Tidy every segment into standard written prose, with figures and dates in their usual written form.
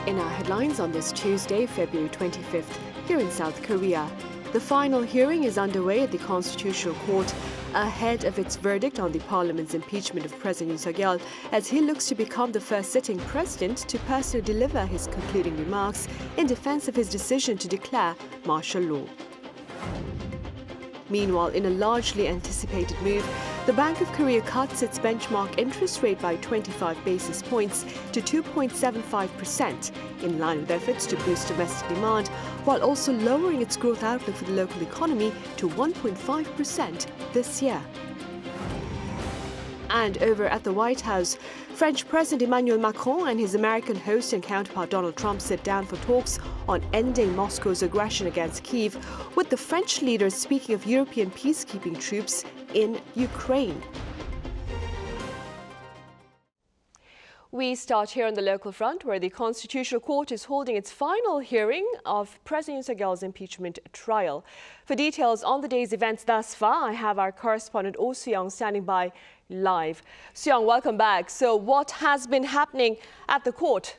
In our headlines on this Tuesday, February 25th, here in South Korea, the final hearing is underway at the Constitutional Court ahead of its verdict on the Parliament's impeachment of President Yoon Suk-yeol, as he looks to become the first sitting president to personally deliver his concluding remarks in defense of his decision to declare martial law. Meanwhile, in a largely anticipated move, the Bank of Korea cuts its benchmark interest rate by 25 basis points to 2.75%, in line with efforts to boost domestic demand, while also lowering its growth outlook for the local economy to 1.5% this year. And over at the White House, French President Emmanuel Macron and his American host and counterpart Donald Trump sit down for talks on ending Moscow's aggression against Kyiv, with the French leader speaking of European peacekeeping troops in Ukraine. We start here on the local front, where the Constitutional Court is holding its final hearing of President Yoon Suk-yeol's impeachment trial. For details on the day's events thus far, I have our correspondent Oh Soo-young standing by live. Soo-young, welcome back. So what has been happening at the court?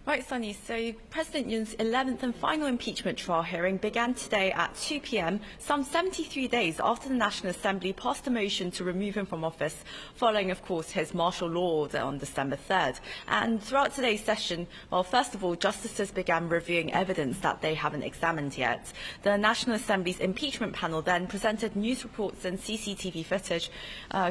Right, Sunny. So President Yoon's 11th and final impeachment trial hearing began today at 2 p.m, some 73 days after the National Assembly passed a motion to remove him from office, following, of course, his martial law order on December 3rd. And throughout today's session, well, first of all, justices began reviewing evidence that they haven't examined yet. The National Assembly's impeachment panel then presented news reports and CCTV footage,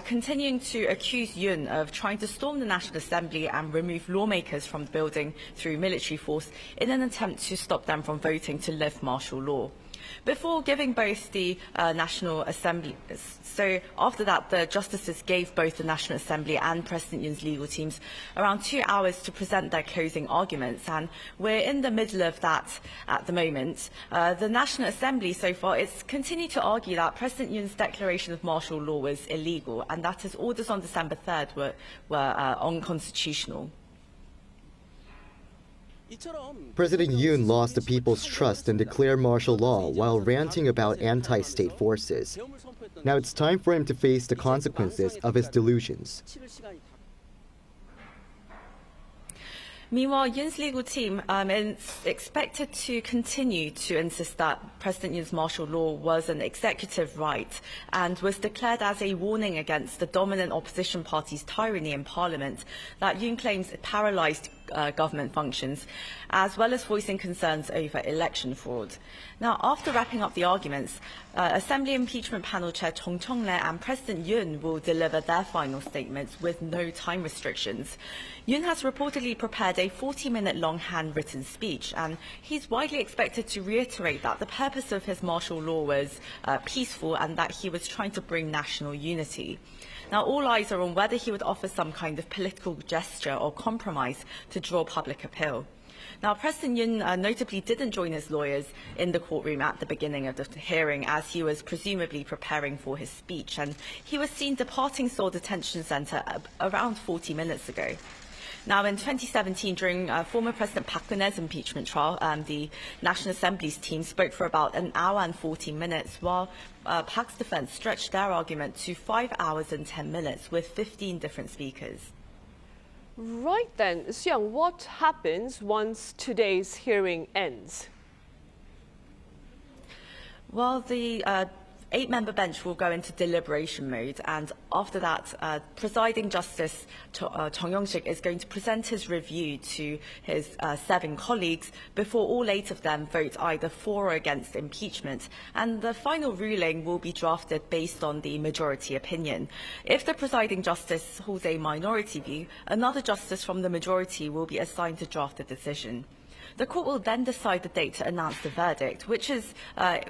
continuing to accuse Yoon of trying to storm the National Assembly and remove lawmakers from the building through military force in an attempt to stop them from voting to lift martial law. Before giving both the National Assembly, so after that, the justices gave both the National Assembly and President Yoon's legal teams around 2 hours to present their closing arguments, and we're in the middle of that at the moment. The National Assembly so far it's continued to argue that President Yoon's declaration of martial law was illegal and that his orders on December 3rd were unconstitutional. President Yoon lost the people's trust and declared martial law while ranting about anti-state forces. Now it's time for him to face the consequences of his delusions. Meanwhile, Yoon's legal team is expected to continue to insist that President Yoon's martial law was an executive right and was declared as a warning against the dominant opposition party's tyranny in Parliament that Yoon claims paralysed government functions, as well as voicing concerns over election fraud. Now, after wrapping up the arguments, Assembly Impeachment Panel Chair Chung Chong-le and President Yoon will deliver their final statements with no time restrictions. Yoon has reportedly prepared a 40-minute-long handwritten speech, and he's widely expected to reiterate that the purpose of his martial law was peaceful and that he was trying to bring national unity. Now, all eyes are on whether he would offer some kind of political gesture or compromise to draw public appeal. Now, President Yoon notably didn't join his lawyers in the courtroom at the beginning of the hearing, as he was presumably preparing for his speech, and he was seen departing Seoul Detention Center around 40 minutes ago. Now, in 2017, during former President Park Geun-hye's impeachment trial, the National Assembly's team spoke for about an hour and 14 minutes, while Park's defense stretched their argument to 5 hours and 10 minutes with 15 different speakers. Right then, Soo-young, what happens once today's hearing ends? Well, the 8-member bench will go into deliberation mode, and after that, presiding justice Chung Yong-sik is going to present his review to his 7 colleagues before all 8 of them vote either for or against impeachment, and the final ruling will be drafted based on the majority opinion. If the presiding justice holds a minority view, another justice from the majority will be assigned to draft the decision. The court will then decide the date to announce the verdict, which is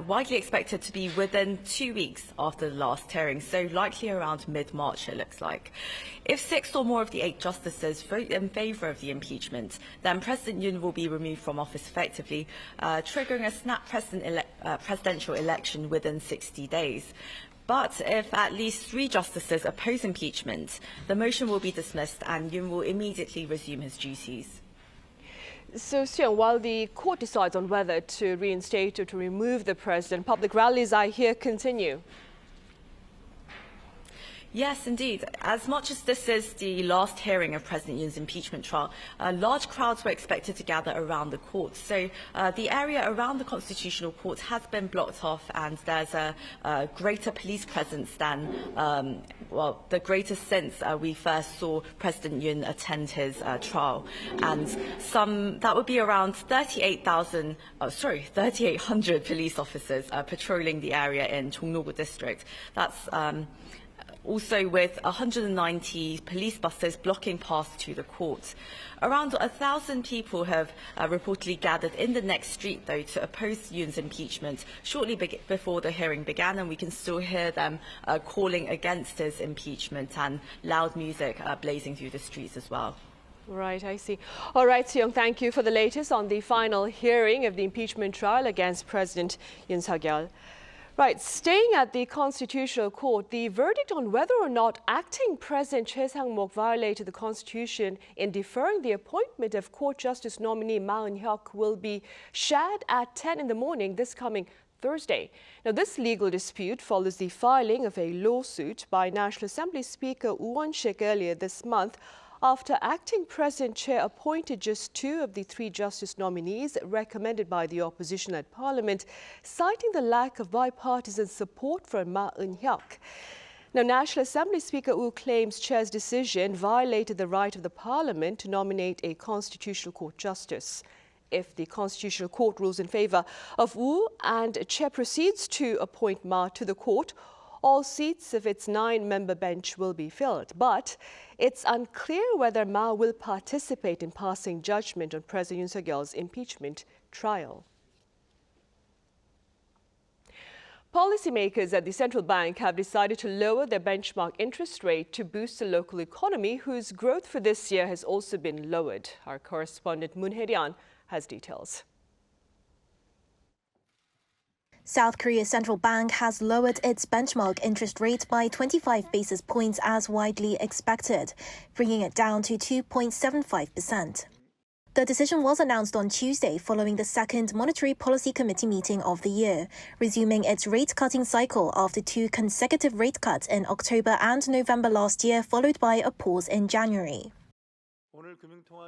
widely expected to be within 2 weeks after the last hearing, so likely around mid-March, it looks like. If 6 or more of the 8 justices vote in favour of the impeachment, then President Yoon will be removed from office effectively, triggering a snap presidential election within 60 days. But if at least 3 justices oppose impeachment, the motion will be dismissed and Yoon will immediately resume his duties. So, Soo-young, while the court decides on whether to reinstate or to remove the president, public rallies, I hear, continue. Yes, indeed. As much as this is the last hearing of President Yoon's impeachment trial, large crowds were expected to gather around the court. So the area around the Constitutional Court has been blocked off, and there's a greater police presence than, the greatest since we first saw President Yoon attend his trial. And that would be around 3,800 police officers patrolling the area in Jongno-gu district. That's also with 190 police buses blocking paths to the court. Around 1,000 people have reportedly gathered in the next street, though, to oppose Yoon's impeachment shortly before the hearing began, and we can still hear them calling against his impeachment and loud music blazing through the streets as well. Right, I see. All right, Seong, thank you for the latest on the final hearing of the impeachment trial against President Yoon Suk-yeol. Right, staying at the Constitutional Court, the verdict on whether or not acting President Choi Sang-mok violated the Constitution in deferring the appointment of Court Justice nominee Ma Eun-hyuk will be shared at 10 in the morning this coming Thursday. Now, this legal dispute follows the filing of a lawsuit by National Assembly Speaker Woo Won-sik earlier this month after acting President Choi appointed just 2 of the 3 justice nominees recommended by the opposition-led parliament, citing the lack of bipartisan support for Ma Eun-hyuk. Now, National Assembly Speaker Woo claims Choi's decision violated the right of the parliament to nominate a Constitutional Court justice. If the Constitutional Court rules in favor of Woo and Choi proceeds to appoint Ma to the court, all seats of its 9-member bench will be filled. But it's unclear whether Ma will participate in passing judgment on President Yoon Suk-yeol's impeachment trial. Policymakers at the central bank have decided to lower their benchmark interest rate to boost the local economy, whose growth for this year has also been lowered. Our correspondent Moon Hye-ryun has details. South Korea's central bank has lowered its benchmark interest rate by 25 basis points as widely expected, bringing it down to 2.75%. The decision was announced on Tuesday following the second Monetary Policy Committee meeting of the year, resuming its rate-cutting cycle after 2 consecutive rate cuts in October and November last year, followed by a pause in January.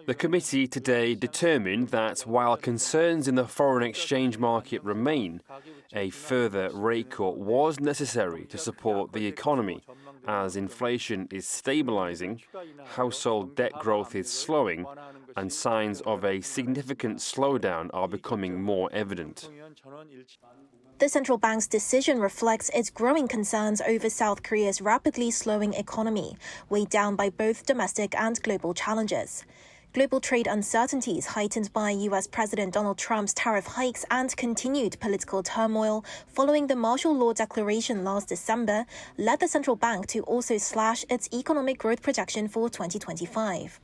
The committee today determined that while concerns in the foreign exchange market remain, a further rate cut was necessary to support the economy, as inflation is stabilizing, household debt growth is slowing, and signs of a significant slowdown are becoming more evident. The central bank's decision reflects its growing concerns over South Korea's rapidly slowing economy, weighed down by both domestic and global challenges. Global trade uncertainties heightened by U.S. President Donald Trump's tariff hikes and continued political turmoil following the martial law declaration last December led the central bank to also slash its economic growth projection for 2025.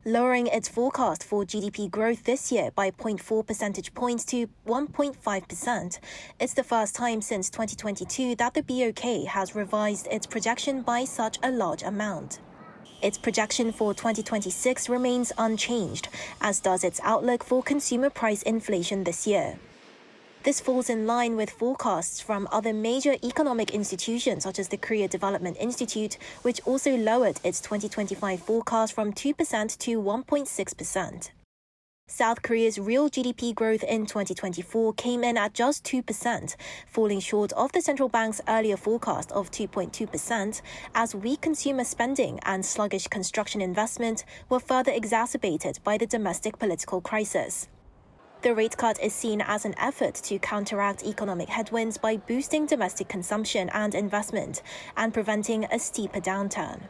Lowering its forecast for GDP growth this year by 0.4 percentage points to 1.5%. It's the first time since 2022 that the BOK has revised its projection by such a large amount. Its projection for 2026 remains unchanged, as does its outlook for consumer price inflation this year. This falls in line with forecasts from other major economic institutions such as the Korea Development Institute, which also lowered its 2025 forecast from 2% to 1.6%. South Korea's real GDP growth in 2024 came in at just 2%, falling short of the central bank's earlier forecast of 2.2%, as weak consumer spending and sluggish construction investment were further exacerbated by the domestic political crisis. The rate cut is seen as an effort to counteract economic headwinds by boosting domestic consumption and investment and preventing a steeper downturn.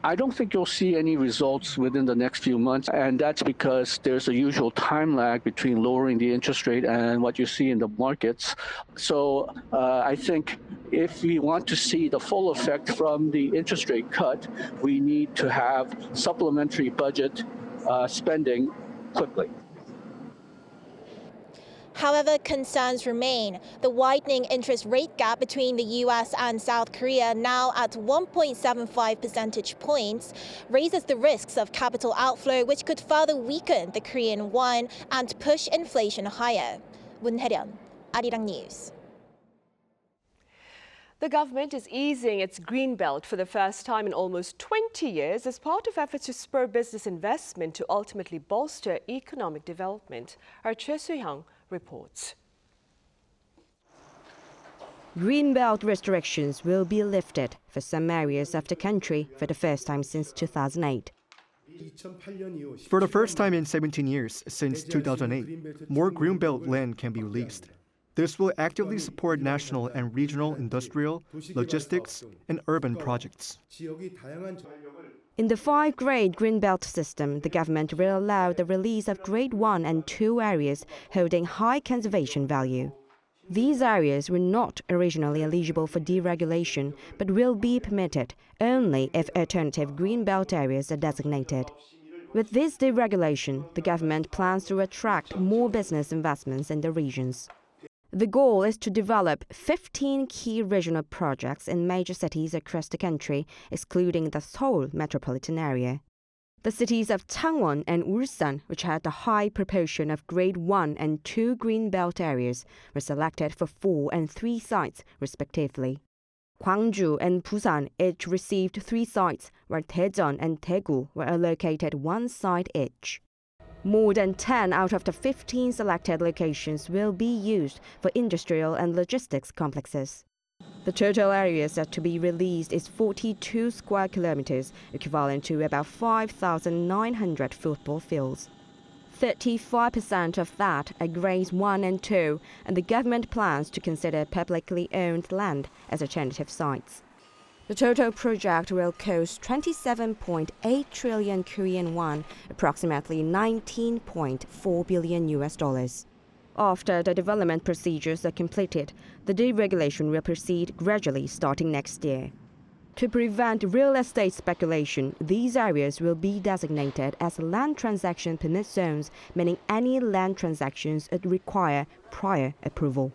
I don't think you'll see any results within the next few months, and that's because there's a usual time lag between lowering the interest rate and what you see in the markets. So I think if we want to see the full effect from the interest rate cut, we need to have supplementary budget spending quickly. However, concerns remain. The widening interest rate gap between the U.S. and South Korea, now at 1.75 percentage points, raises the risks of capital outflow, which could further weaken the Korean won and push inflation higher. Moon Hye-ryun, Arirang News. The government is easing its green belt for the first time in almost 20 years as part of efforts to spur business investment to ultimately bolster economic development. Our Choi reports. Greenbelt restrictions will be lifted for some areas of the country for the first time since 2008. For the first time in 17 years since 2008, more greenbelt land can be released. This will actively support national and regional industrial, logistics, and urban projects. In the 5-grade Greenbelt system, the government will allow the release of Grade 1 and 2 areas holding high conservation value. These areas were not originally eligible for deregulation, but will be permitted only if alternative Greenbelt areas are designated. With this deregulation, the government plans to attract more business investments in the regions. The goal is to develop 15 key regional projects in major cities across the country, excluding the Seoul metropolitan area. The cities of Changwon and Ulsan, which had a high proportion of Grade 1 and 2 Greenbelt areas, were selected for 4 and 3 sites, respectively. Gwangju and Busan each received 3 sites, while Daejeon and Daegu were allocated 1 site each. More than 10 out of the 15 selected locations will be used for industrial and logistics complexes. The total area set to be released is 42 square kilometers, equivalent to about 5,900 football fields. 35% of that are grades 1 and 2, and the government plans to consider publicly owned land as alternative sites. The total project will cost 27.8 trillion Korean won, approximately $19.4 billion. After the development procedures are completed, the deregulation will proceed gradually starting next year. To prevent real estate speculation, these areas will be designated as land transaction permit zones, meaning any land transactions would require prior approval.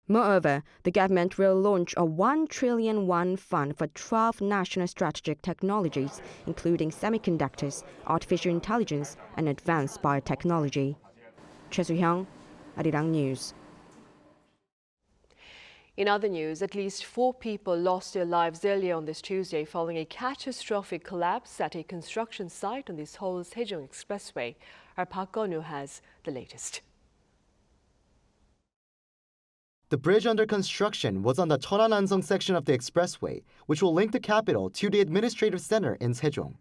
Moreover, the government will launch a 1 trillion won fund for 12 national strategic technologies, including semiconductors, artificial intelligence, and advanced biotechnology. Choi Soo-hyung, Arirang News. In other news, at least 4 people lost their lives earlier on this Tuesday following a catastrophic collapse at a construction site on the Seoul-Sejong Expressway. Our Park Gon-woo has the latest. The bridge under construction was on the Cheonan-Ansong section of the expressway, which will link the capital to the administrative center in Sejong.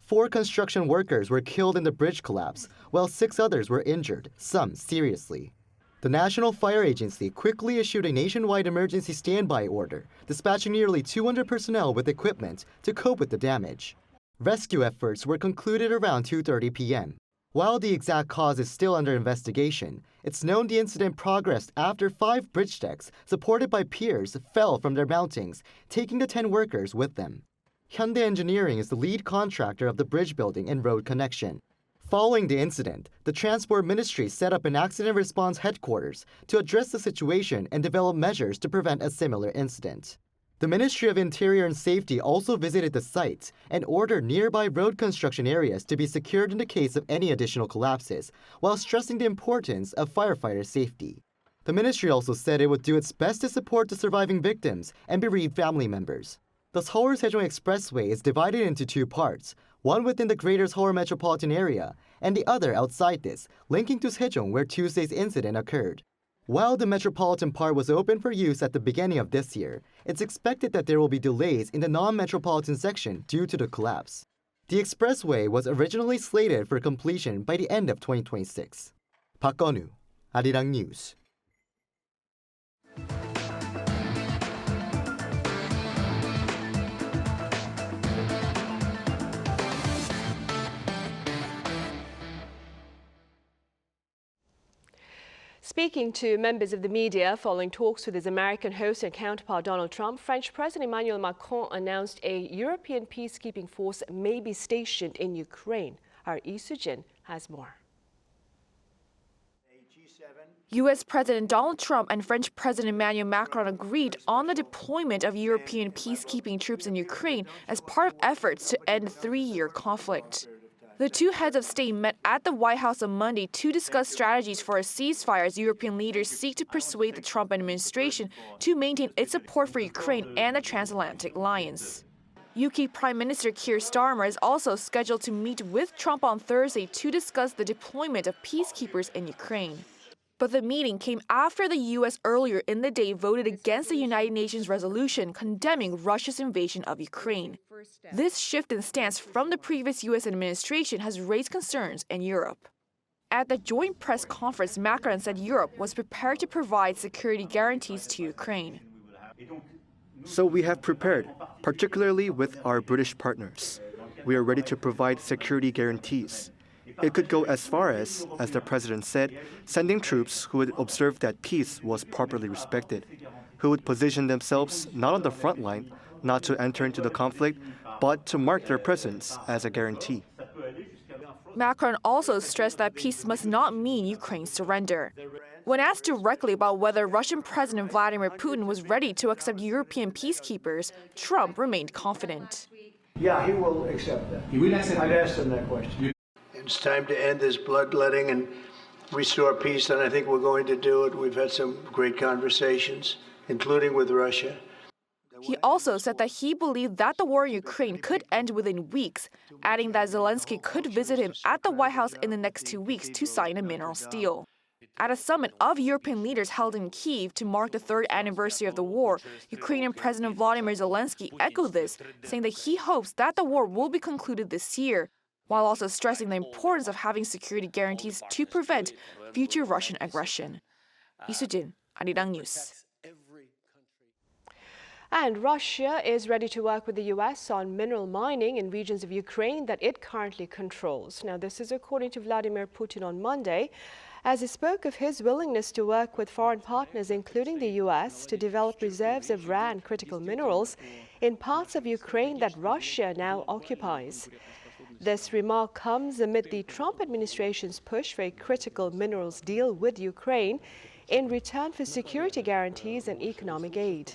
4 construction workers were killed in the bridge collapse, while 6 others were injured, some seriously. The National Fire Agency quickly issued a nationwide emergency standby order, dispatching nearly 200 personnel with equipment to cope with the damage. Rescue efforts were concluded around 2:30 p.m. While the exact cause is still under investigation, it's known the incident progressed after 5 bridge decks, supported by piers, fell from their mountings, taking the 10 workers with them. Hyundai Engineering is the lead contractor of the bridge building and road connection. Following the incident, the Transport Ministry set up an accident response headquarters to address the situation and develop measures to prevent a similar incident. The Ministry of Interior and Safety also visited the site and ordered nearby road construction areas to be secured in the case of any additional collapses, while stressing the importance of firefighter safety. The ministry also said it would do its best to support the surviving victims and bereaved family members. The Seoul-Sejong Expressway is divided into 2 parts, one within the greater Seoul metropolitan area and the other outside this, linking to Sejong where Tuesday's incident occurred. While the metropolitan part was open for use at the beginning of this year, it's expected that there will be delays in the non-metropolitan section due to the collapse. The expressway was originally slated for completion by the end of 2026. Park Gon-woo, Arirang News. Speaking to members of the media following talks with his American host and counterpart Donald Trump, French President Emmanuel Macron announced a European peacekeeping force may be stationed in Ukraine. Our Lee Soo-jin has more. U.S. President Donald Trump and French President Emmanuel Macron agreed on the deployment of European peacekeeping troops in Ukraine as part of efforts to end the 3-year conflict. The two heads of state met at the White House on Monday to discuss strategies for a ceasefire as European leaders seek to persuade the Trump administration to maintain its support for Ukraine and the transatlantic alliance. UK Prime Minister Keir Starmer is also scheduled to meet with Trump on Thursday to discuss the deployment of peacekeepers in Ukraine. But the meeting came after the U.S. earlier in the day voted against the United Nations resolution condemning Russia's invasion of Ukraine. This shift in stance from the previous U.S. administration has raised concerns in Europe. At the joint press conference, Macron said Europe was prepared to provide security guarantees to Ukraine. So we have prepared, particularly with our British partners. We are ready to provide security guarantees. It could go as far as the president said, sending troops who would observe that peace was properly respected, who would position themselves not on the front line, not to enter into the conflict, but to mark their presence as a guarantee. Macron also stressed that peace must not mean Ukraine's surrender. When asked directly about whether Russian President Vladimir Putin was ready to accept European peacekeepers, Trump remained confident. Yeah, he will accept that. I've asked him that question. It's time to end this bloodletting and restore peace, and I think we're going to do it. We've had some great conversations, including with Russia. He also said that he believed that the war in Ukraine could end within weeks, adding that Zelensky could visit him at the White House in the next 2 weeks to sign a minerals deal. At a summit of European leaders held in Kyiv to mark the 3rd anniversary of the war, Ukrainian President Volodymyr Zelensky echoed this, saying that he hopes that the war will be concluded this year, while also stressing the importance of having security guarantees to prevent future Russian aggression. Lee Soo-jin, Arirang News. And Russia is ready to work with the U.S. on mineral mining in regions of Ukraine that it currently controls. Now, this is according to Vladimir Putin on Monday, as he spoke of his willingness to work with foreign partners, including the U.S., to develop reserves of rare and critical minerals in parts of Ukraine that Russia now occupies. This remark comes amid the Trump administration's push for a critical minerals deal with Ukraine in return for security guarantees and economic aid.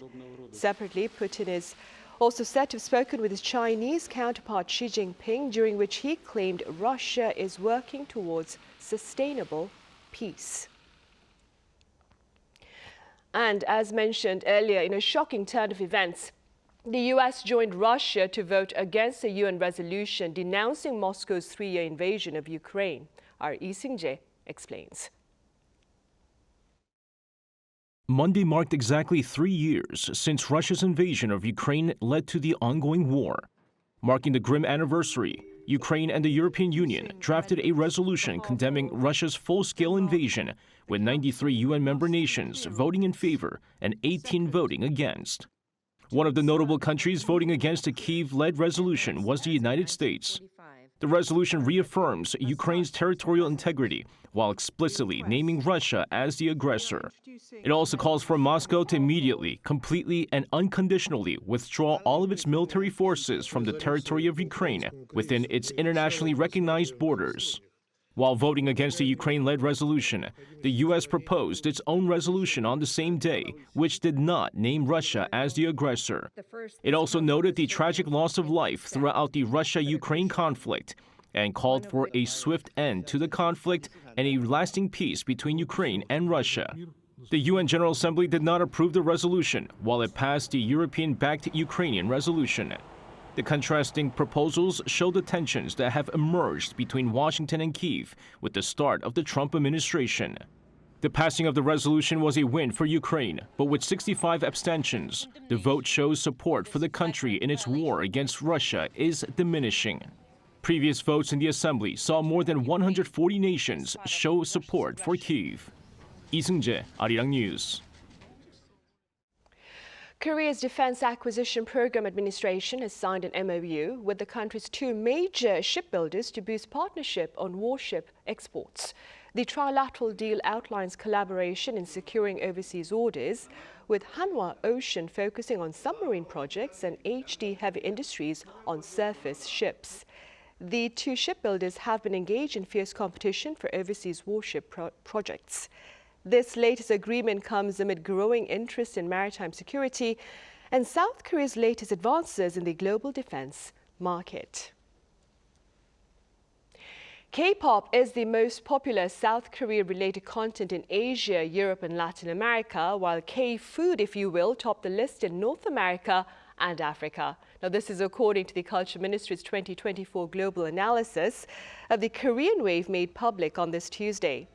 Separately, Putin is also said to have spoken with his Chinese counterpart Xi Jinping, during which he claimed Russia is working towards sustainable peace. And as mentioned earlier, in a shocking turn of events, the U.S. joined Russia to vote against a UN resolution denouncing Moscow's 3-year invasion of Ukraine. Our Lee Seung-jae explains. Monday marked exactly 3 years since Russia's invasion of Ukraine led to the ongoing war. Marking the grim anniversary, Ukraine and the European Union drafted a resolution condemning Russia's full-scale invasion, with 93 UN member nations voting in favor and 18 voting against. One of the notable countries voting against a Kyiv-led resolution was the United States. The resolution reaffirms Ukraine's territorial integrity while explicitly naming Russia as the aggressor. It also calls for Moscow to immediately, completely, and unconditionally withdraw all of its military forces from the territory of Ukraine within its internationally recognized borders. While voting against the Ukraine-led resolution, the U.S. proposed its own resolution on the same day, which did not name Russia as the aggressor. It also noted the tragic loss of life throughout the Russia-Ukraine conflict and called for a swift end to the conflict and a lasting peace between Ukraine and Russia. The UN General Assembly did not approve the resolution, while it passed the European-backed Ukrainian resolution. The contrasting proposals show the tensions that have emerged between Washington and Kyiv with the start of the Trump administration. The passing of the resolution was a win for Ukraine, but with 65 abstentions, the vote shows support for the country in its war against Russia is diminishing. Previous votes in the Assembly saw more than 140 nations show support for Kyiv. Lee Seung-jae, Arirang News. Korea's Defense Acquisition Program Administration has signed an MOU with the country's 2 major shipbuilders to boost partnership on warship exports. The trilateral deal outlines collaboration in securing overseas orders, with Hanwha Ocean focusing on submarine projects and Hyundai Heavy Industries on surface ships. The 2 shipbuilders have been engaged in fierce competition for overseas warship projects. This latest agreement comes amid growing interest in maritime security and South Korea's latest advances in the global defense market. K-pop is the most popular South Korea-related content in Asia, Europe and Latin America, while K-food, if you will, topped the list in North America and Africa. Now, this is according to the Culture Ministry's 2024 global analysis of the Korean wave made public on this Tuesday.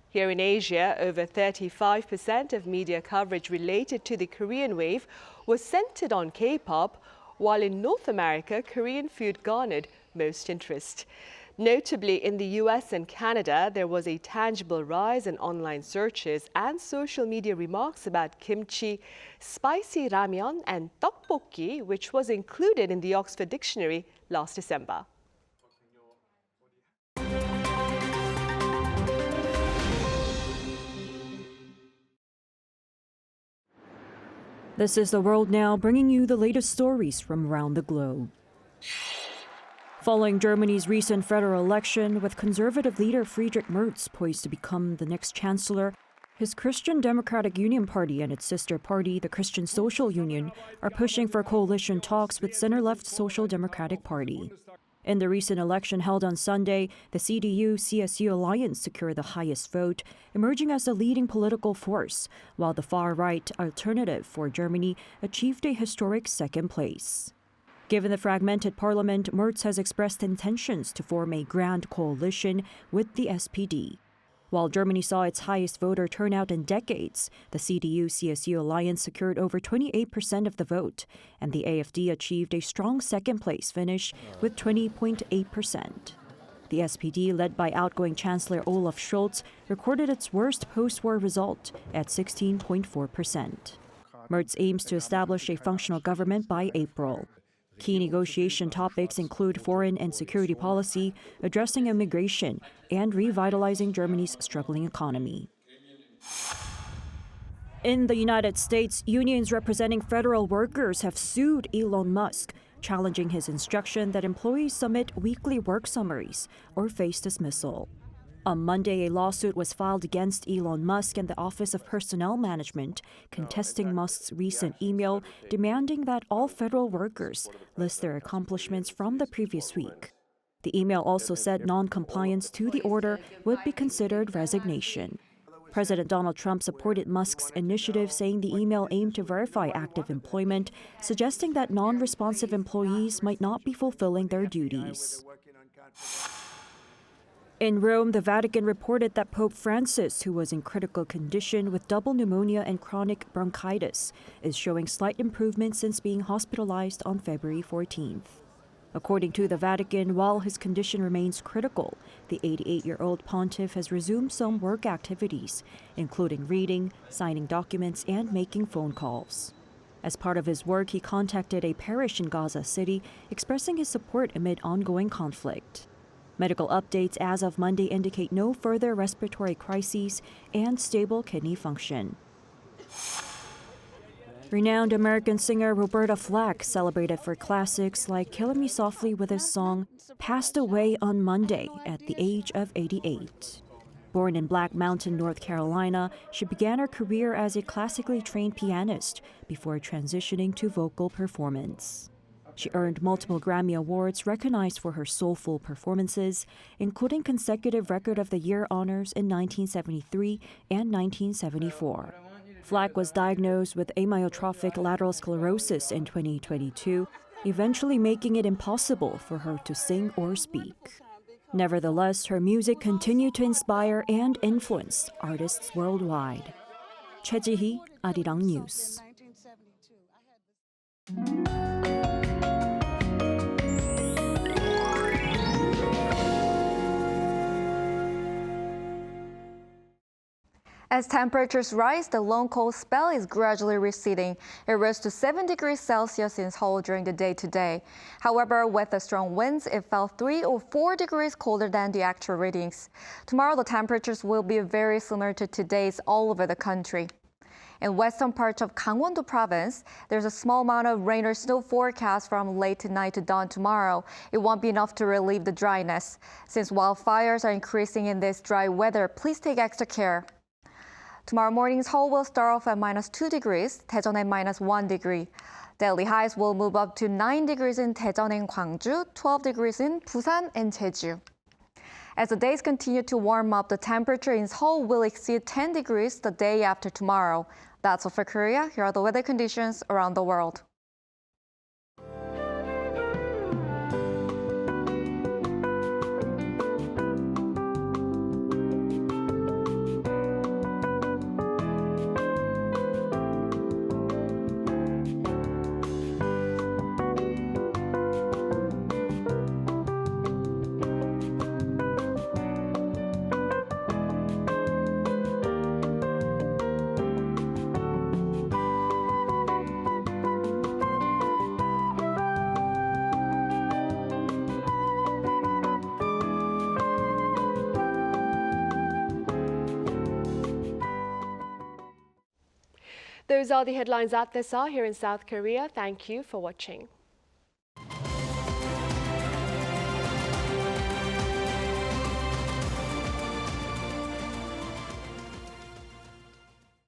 Here in Asia, over 35% of media coverage related to the Korean wave was centered on K-pop, while in North America, Korean food garnered most interest. Notably, in the US and Canada, there was a tangible rise in online searches and social media remarks about kimchi, spicy ramyeon, and tteokbokki, which was included in the Oxford Dictionary last December. This is The World Now, bringing you the latest stories from around the globe. Following Germany's recent federal election, with conservative leader Friedrich Merz poised to become the next chancellor, his Christian Democratic Union Party and its sister party, the Christian Social Union, are pushing for coalition talks with center-left Social Democratic Party. In the recent election held on Sunday, the CDU-CSU alliance secured the highest vote, emerging as the leading political force, while the far-right Alternative for Germany achieved a historic second place. Given the fragmented parliament, Merz has expressed intentions to form a grand coalition with the SPD. While Germany saw its highest voter turnout in decades, the CDU-CSU alliance secured over 28% of the vote, and the AfD achieved a strong second-place finish with 20.8%. The SPD, led by outgoing Chancellor Olaf Scholz, recorded its worst post-war result at 16.4%. Merz aims to establish a functional government by April. Key negotiation topics include foreign and security policy, addressing immigration, and revitalizing Germany's struggling economy. In the United States, unions representing federal workers have sued Elon Musk, challenging his instruction that employees submit weekly work summaries or face dismissal. On Monday, a lawsuit was filed against Elon Musk and the Office of Personnel Management, contesting Musk's recent email demanding that all federal workers list their accomplishments from the previous week. The email also said non-compliance to the order would be considered resignation. President Donald Trump supported Musk's initiative, saying the email aimed to verify active employment, suggesting that non-responsive employees might not be fulfilling their duties. In Rome, the Vatican reported that Pope Francis, who was in critical condition with double pneumonia and chronic bronchitis, is showing slight improvement since being hospitalized on February 14th. According to the Vatican, while his condition remains critical, the 88-year-old pontiff has resumed some work activities, including reading, signing documents, and making phone calls. As part of his work, he contacted a parish in Gaza City, expressing his support amid ongoing conflict. Medical updates as of Monday indicate no further respiratory crises and stable kidney function. Renowned American singer Roberta Flack, celebrated for classics like Killing Me Softly with his song, passed away on Monday at the age of 88. Born in Black Mountain, North Carolina, she began her career as a classically trained pianist before transitioning to vocal performance. She earned multiple Grammy Awards recognized for her soulful performances, including consecutive Record of the Year honors in 1973 and 1974. Flack was diagnosed with amyotrophic lateral sclerosis in 2022, eventually making it impossible for her to sing or speak. Nevertheless, her music continued to inspire and influence artists worldwide. Choi Ji-hee, Arirang News. As temperatures rise, the long cold spell is gradually receding. It rose to 7 degrees Celsius in Seoul during the day today. However, with the strong winds, it fell 3 or 4 degrees colder than the actual readings. Tomorrow, the temperatures will be very similar to today's all over the country. In western parts of Gangwon-do province, there's a small amount of rain or snow forecast from late tonight to dawn tomorrow. It won't be enough to relieve the dryness. Since wildfires are increasing in this dry weather, please take extra care. Tomorrow morning's Seoul will start off at -2 degrees, Daejeon at -1 degree. Daily highs will move up to 9 degrees in Daejeon and Gwangju, 12 degrees in Busan and Jeju. As the days continue to warm up, the temperature in Seoul will exceed 10 degrees the day after tomorrow. That's all for Korea. Here are the weather conditions around the world. Those are the headlines at this hour here in South Korea. Thank you for watching.